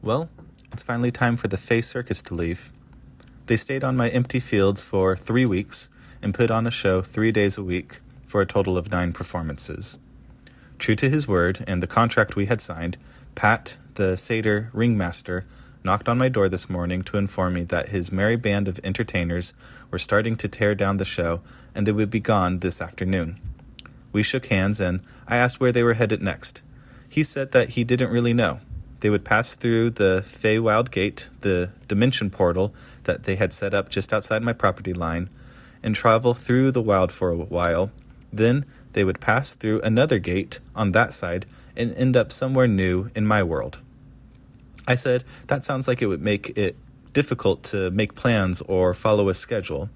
Well, it's finally time for the Fey Circus to leave. They stayed on my empty fields for 3 weeks and put on a show 3 days a week for a total of 9 performances. True to his word and the contract we had signed, Pat, the satyr ringmaster, knocked on my door this morning to inform me that his merry band of entertainers were starting to tear down the show and they would be gone this afternoon. We shook hands and I asked where they were headed next. He said that he didn't really know. They would pass through the Fey Wild Gate, the dimension portal that they had set up just outside my property line, and travel through the wild for a while. Then they would pass through another gate on that side and end up somewhere new in my world. I said, that sounds like it would make it difficult to make plans or follow a schedule.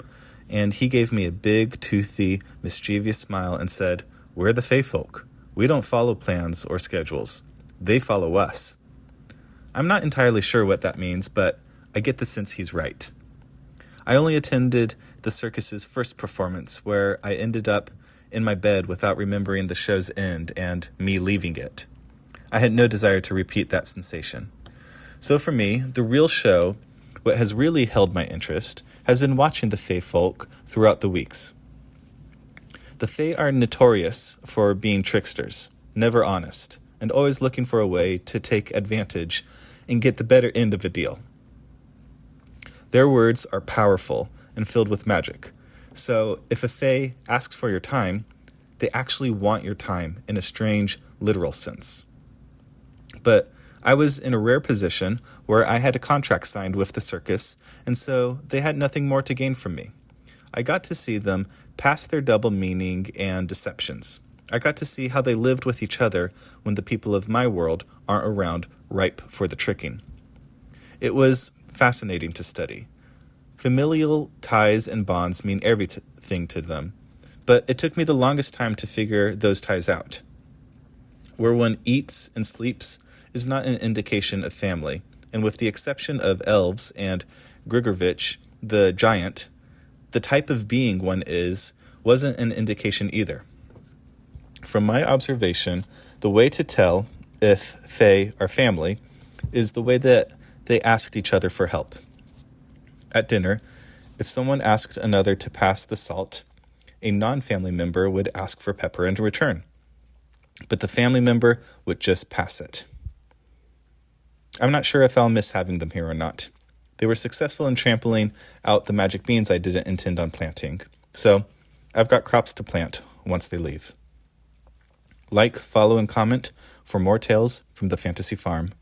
And he gave me a big, toothy, mischievous smile and said, "We're the Fey folk. We don't follow plans or schedules. They follow us." I'm not entirely sure what that means, but I get the sense he's right. I only attended the circus's first performance, where I ended up in my bed without remembering the show's end and me leaving it. I had no desire to repeat that sensation. So for me, the real show, what has really held my interest, has been watching the Fey folk throughout the weeks. The Fey are notorious for being tricksters, never honest, and always looking for a way to take advantage and get the better end of a deal. Their words are powerful and filled with magic. So if a Fey asks for your time, they actually want your time in a strange, literal sense. But I was in a rare position where I had a contract signed with the circus, and so they had nothing more to gain from me. I got to see them past their double meaning and deceptions. I got to see how they lived with each other when the people of my world aren't around, ripe for the tricking. It was fascinating to study. Familial ties and bonds mean everything to them, but it took me the longest time to figure those ties out. Where one eats and sleeps is not an indication of family, and with the exception of elves and Grigorvich, the giant, the type of being one is wasn't an indication either. From my observation, the way to tell if Fey are family is the way that they asked each other for help. At dinner, if someone asked another to pass the salt, a non-family member would ask for pepper in return, but the family member would just pass it. I'm not sure if I'll miss having them here or not. They were successful in trampling out the magic beans I didn't intend on planting, so I've got crops to plant once they leave. Like, follow, and comment for more tales from the Fantasy Farm.